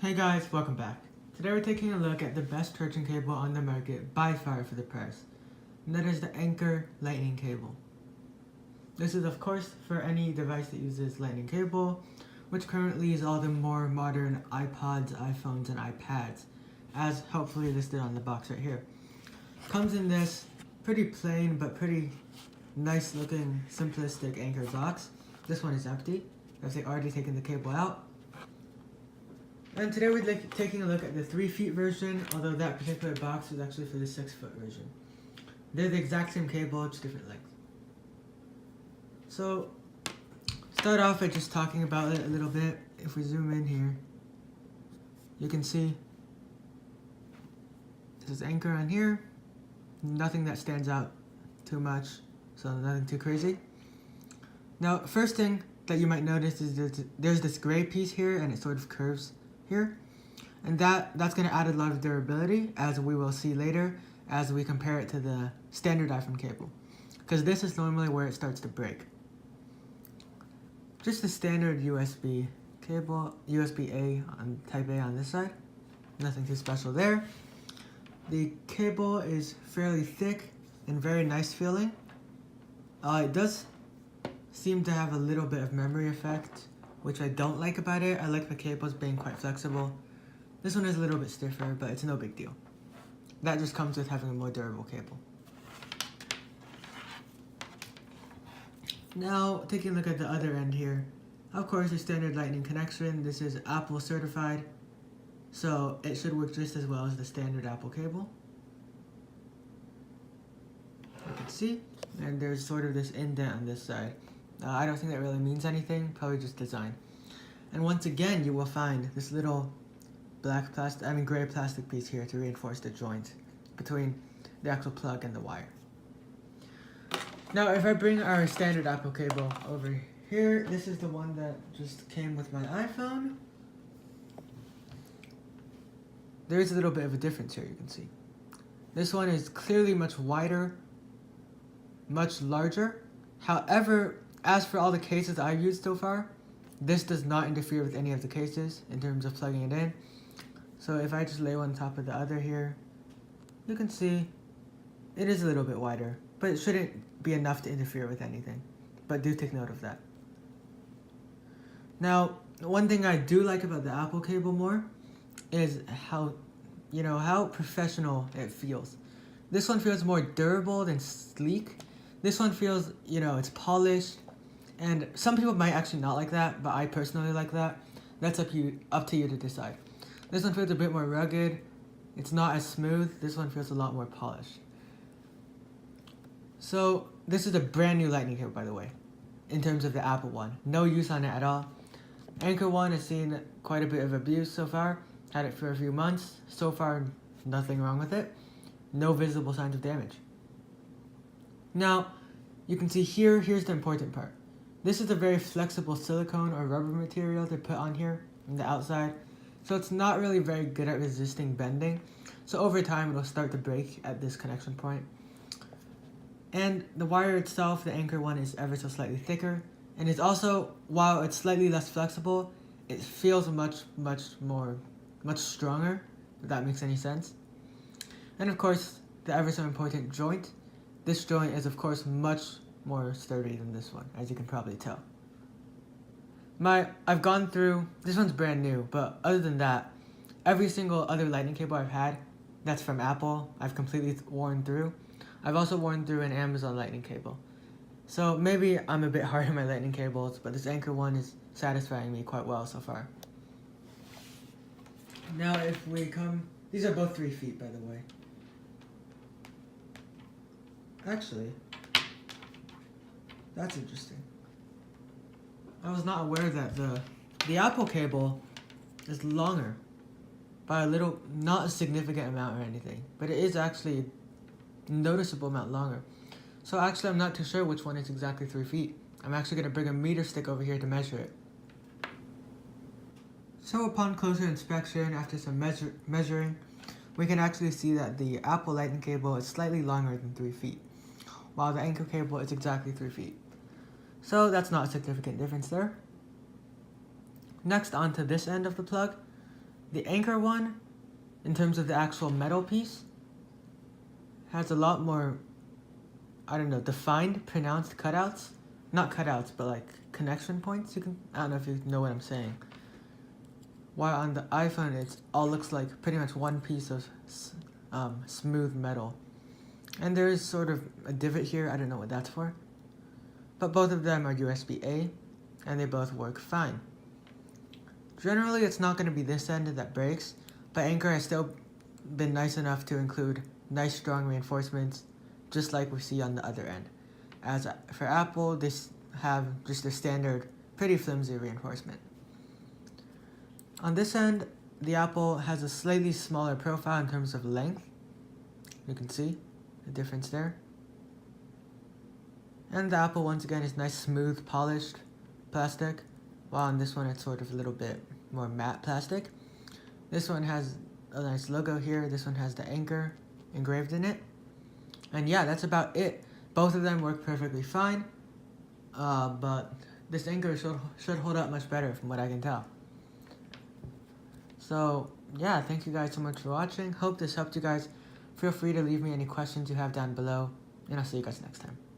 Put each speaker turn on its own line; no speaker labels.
Hey guys, welcome back. Today we're taking a look at the best charging cable on the market by far for the price. And that is the Anker lightning cable. This is of course for any device that uses lightning cable, which currently is all the more modern iPods, iPhones, and iPads, as helpfully listed on the box right here. Comes in this pretty plain but pretty nice looking simplistic Anker box. This one is empty, as they already taken the cable out. And today we're taking a look at the 3 feet version, although that particular box is actually for the 6 foot version. They're the exact same cable, just different length. So, start off by just talking about it a little bit. If we zoom in here, you can see this is Anker on here. Nothing that stands out too much, so nothing too crazy. Now, first thing that you might notice is there's this gray piece here, and it sort of curves here, and that's going to add a lot of durability, as we will see later as we compare it to the standard iPhone cable, because this is normally where it starts to break. Just the standard USB cable, USB-A on Type A on this side, nothing too special there. The cable is fairly thick and very nice feeling. It does seem to have a little bit of memory effect, which I don't like about it. I like the cables being quite flexible. This one is a little bit stiffer, but it's no big deal. That just comes with having a more durable cable. Now, taking a look at the other end here. Of course, the standard lightning connection. This is Apple certified, so it should work just as well as the standard Apple cable. You can see, and there's sort of this indent on this side. I don't think that really means anything, probably just design. And once again, you will find this little gray plastic piece here to reinforce the joint between the actual plug and the wire. Now, if I bring our standard Apple cable over here, this is the one that just came with my iPhone. There is a little bit of a difference here, you can see. This one is clearly much wider, much larger. However, as for all the cases I've used so far, this does not interfere with any of the cases in terms of plugging it in. So if I just lay one on top of the other here, you can see it is a little bit wider, but it shouldn't be enough to interfere with anything. But do take note of that. Now, one thing I do like about the Apple cable more is how professional it feels. This one feels more durable than sleek. This one feels, it's polished. And some people might actually not like that, but I personally like that. That's up to you to decide. This one feels a bit more rugged. It's not as smooth. This one feels a lot more polished. So this is a brand new lightning cable, by the way, in terms of the Apple one. No use on it at all. Anker one has seen quite a bit of abuse so far. Had it for a few months. So far, nothing wrong with it. No visible signs of damage. Now, you can see here's the important part. This is a very flexible silicone or rubber material they put on here on the outside, so it's not really very good at resisting bending. So over time, it'll start to break at this connection point. And the wire itself, the Anker one, is ever so slightly thicker, and it's also, while it's slightly less flexible, it feels much stronger, if that makes any sense. And of course, the ever so important joint. This joint is of course much more sturdy than this one, as you can probably tell. I've gone through, this one's brand new, but other than that, every single other lightning cable I've had that's from Apple, I've completely worn through. I've also worn through an Amazon lightning cable. So maybe I'm a bit hard on my lightning cables, but this Anker one is satisfying me quite well so far. Now if we come, these are both 3 feet, by the way. Actually, that's interesting. I was not aware that the Apple cable is longer by a little, not a significant amount or anything, but it is actually a noticeable amount longer. So actually, I'm not too sure which one is exactly 3 feet. I'm actually going to bring a meter stick over here to measure it. So upon closer inspection, after some measuring, we can actually see that the Apple lightning cable is slightly longer than 3 feet, while the Anker cable is exactly 3 feet. So that's not a significant difference there. Next, onto this end of the plug. The Anker one, in terms of the actual metal piece, has a lot more, I don't know, defined, pronounced cutouts. Not cutouts, but like connection points. I don't know if you know what I'm saying. While on the iPhone, it all looks like pretty much one piece of smooth metal. And there is sort of a divot here, I don't know what that's for. But both of them are USB-A, and they both work fine. Generally, it's not going to be this end that breaks, but Anker has still been nice enough to include nice strong reinforcements, just like we see on the other end. As for Apple, they have just a standard, pretty flimsy reinforcement. On this end, the Apple has a slightly smaller profile in terms of length. You can see the difference there. And the Apple, once again, is nice, smooth, polished plastic, while on this one it's sort of a little bit more matte plastic. This one has a nice logo here. This one has the Anker engraved in it. And yeah, that's about it. Both of them work perfectly fine, but this Anker should hold up much better from what I can tell. So yeah, thank you guys so much for watching. Hope this helped you guys. Feel free to leave me any questions you have down below, and I'll see you guys next time.